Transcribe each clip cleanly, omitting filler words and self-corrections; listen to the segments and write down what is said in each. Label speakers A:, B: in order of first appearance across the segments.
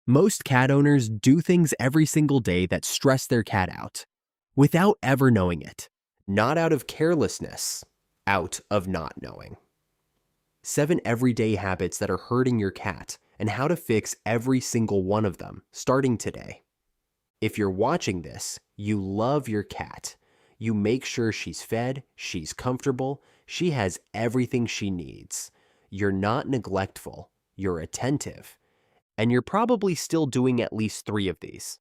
A: Most cat owners do things every single day that stress their cat out, without ever knowing it. Not out of carelessness, out of not knowing. 7 everyday habits that are hurting your cat and how to fix every single one of them, starting today. If you're watching this, you love your cat. You make sure she's fed, she's comfortable, she has everything she needs. You're not neglectful, you're attentive, and you're probably still doing at least 3 of these.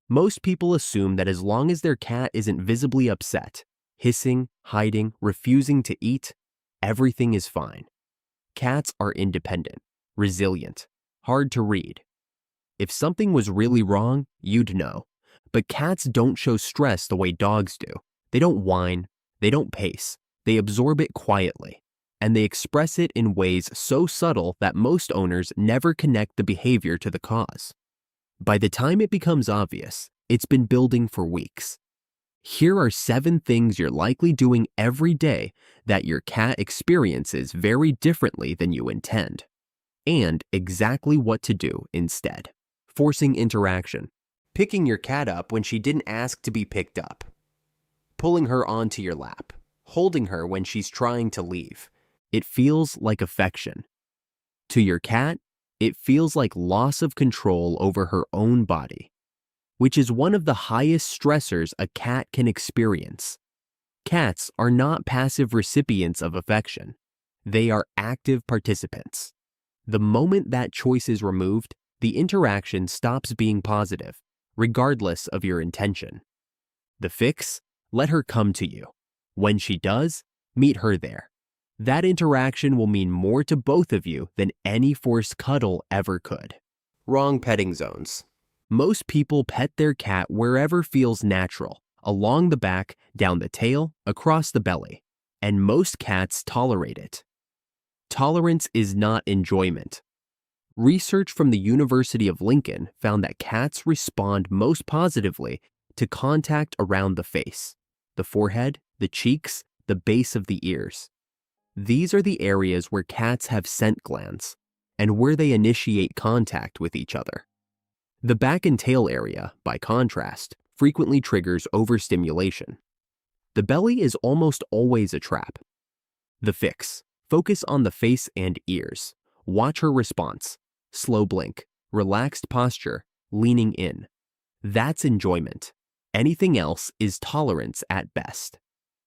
A: Most people assume that as long as their cat isn't visibly upset, hissing, hiding, refusing to eat, everything is fine. Cats are independent, resilient, hard to read. If something was really wrong, you'd know. But cats don't show stress the way dogs do. They don't whine, they don't pace, they absorb it quietly, and they express it in ways so subtle that most owners never connect the behavior to the cause. By the time it becomes obvious, it's been building for weeks. Here are 7 things you're likely doing every day that your cat experiences very differently than you intend, and exactly what to do instead. Forcing interaction. Picking your cat up when she didn't ask to be picked up. Pulling her onto your lap. Holding her when she's trying to leave. It feels like affection. To your cat, it feels like loss of control over her own body, which is one of the highest stressors a cat can experience. Cats are not passive recipients of affection. They are active participants. The moment that choice is removed, the interaction stops being positive, regardless of your intention. The fix? Let her come to you. When she does, meet her there. That interaction will mean more to both of you than any forced cuddle ever could. Wrong petting zones. Most people pet their cat wherever feels natural, along the back, down the tail, across the belly, and most cats tolerate it. Tolerance is not enjoyment. Research from the University of Lincoln found that cats respond most positively to contact around the face, the forehead, the cheeks, the base of the ears. These are the areas where cats have scent glands and where they initiate contact with each other. The back and tail area, by contrast, frequently triggers overstimulation. The belly is almost always a trap. The fix: focus on the face and ears. Watch her response. Slow blink, relaxed posture, leaning in. That's enjoyment. Anything else is tolerance at best.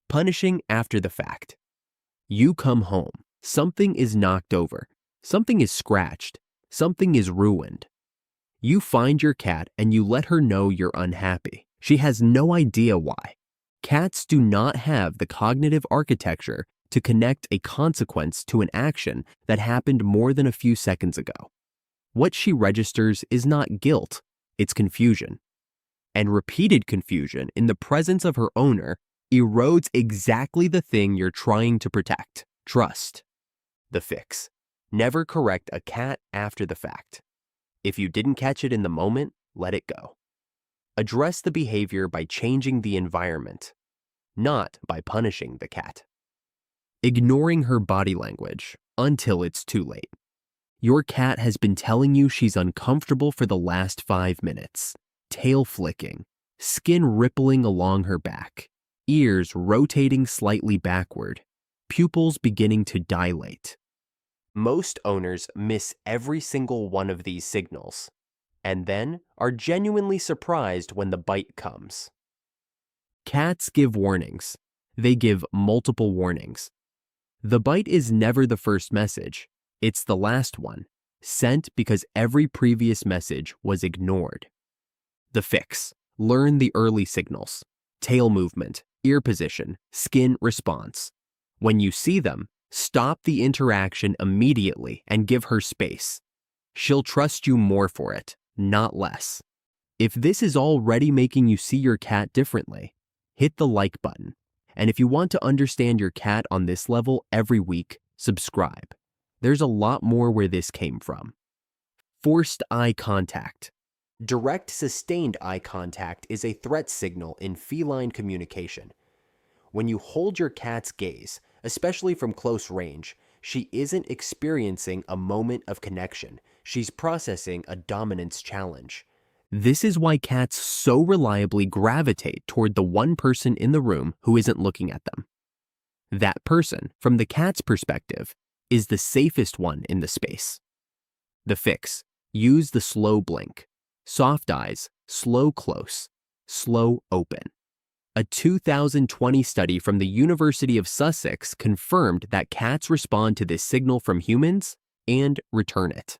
A: Punishing after the fact. You come home. Something is knocked over. Something is scratched. Something is ruined. You find your cat and you let her know you're unhappy. She has no idea why. Cats do not have the cognitive architecture to connect a consequence to an action that happened more than a few seconds ago. What she registers is not guilt, it's confusion. And repeated confusion in the presence of her owner erodes exactly the thing you're trying to protect: trust. The fix: never correct a cat after the fact. If you didn't catch it in the moment, let it go. Address the behavior by changing the environment, not by punishing the cat. Ignoring her body language until it's too late. Your cat has been telling you she's uncomfortable for the last 5 minutes. Tail flicking, skin rippling along her back, ears rotating slightly backward, pupils beginning to dilate. Most owners miss every single one of these signals, and then are genuinely surprised when the bite comes. Cats give warnings. They give multiple warnings. The bite is never the first message. It's the last one, sent because every previous message was ignored. The fix: learn the early signals. Tail movement, ear position, skin response. When you see them, stop the interaction immediately and give her space. She'll trust you more for it, not less. If this is already making you see your cat differently, hit the like button. And if you want to understand your cat on this level every week, subscribe. There's a lot more where this came from. Forced eye contact. Direct, sustained eye contact is a threat signal in feline communication. When you hold your cat's gaze, especially from close range, she isn't experiencing a moment of connection. She's processing a dominance challenge. This is why cats so reliably gravitate toward the one person in the room who isn't looking at them. That person, from the cat's perspective, is the safest one in the space. The fix: use the slow blink. Soft eyes, slow close, slow open. A 2020 study from the University of Sussex confirmed that cats respond to this signal from humans and return it.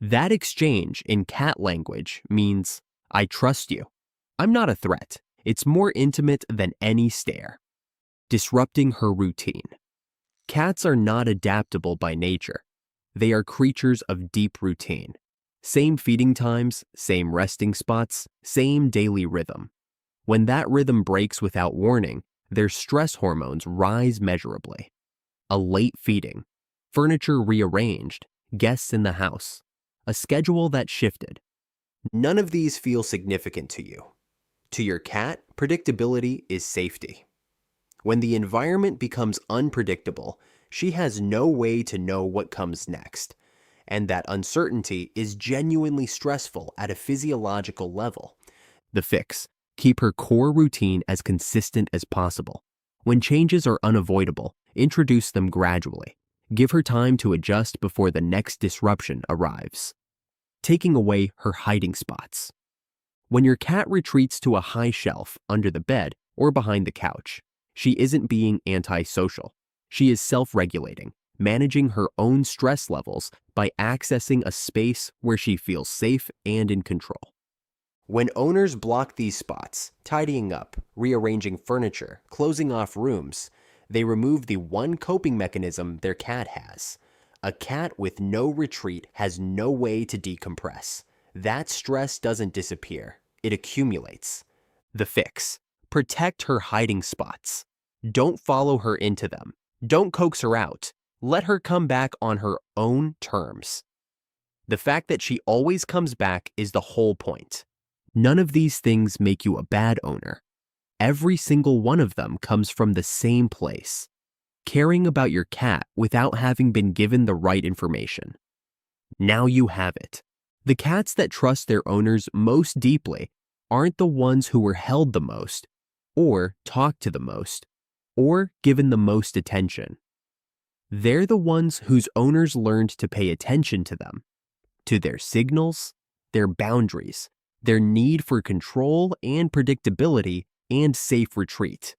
A: That exchange in cat language means, "I trust you. I'm not a threat." It's more intimate than any stare. Disrupting her routine. Cats are not adaptable by nature. They are creatures of deep routine. Same feeding times, same resting spots, same daily rhythm. When that rhythm breaks without warning, their stress hormones rise measurably. A late feeding, furniture rearranged, guests in the house, a schedule that shifted. None of these feel significant to you. To your cat, predictability is safety. When the environment becomes unpredictable, she has no way to know what comes next, and that uncertainty is genuinely stressful at a physiological level. The fix: keep her core routine as consistent as possible. When changes are unavoidable, introduce them gradually. Give her time to adjust before the next disruption arrives. Taking away her hiding spots. When your cat retreats to a high shelf, under the bed, or behind the couch, she isn't being antisocial. She is self-regulating, managing her own stress levels by accessing a space where she feels safe and in control. When owners block these spots, tidying up, rearranging furniture, closing off rooms, they remove the one coping mechanism their cat has. A cat with no retreat has no way to decompress. That stress doesn't disappear, it accumulates. The fix: protect her hiding spots. Don't follow her into them. Don't coax her out. Let her come back on her own terms. The fact that she always comes back is the whole point. None of these things make you a bad owner. Every single one of them comes from the same place: caring about your cat without having been given the right information. Now you have it. The cats that trust their owners most deeply aren't the ones who were held the most, or talked to the most, or given the most attention. They're the ones whose owners learned to pay attention to them, to their signals, their boundaries, their need for control and predictability and safe retreat.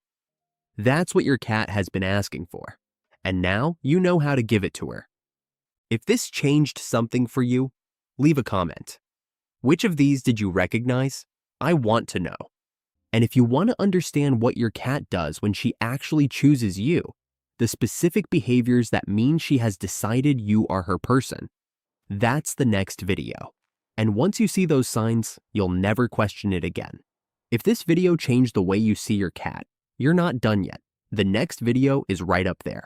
A: That's what your cat has been asking for, and now you know how to give it to her. If this changed something for you, leave a comment. Which of these did you recognize? I want to know. And if you want to understand what your cat does when she actually chooses you, the specific behaviors that mean she has decided you are her person, that's the next video. And once you see those signs, you'll never question it again. If this video changed the way you see your cat, you're not done yet. The next video is right up there.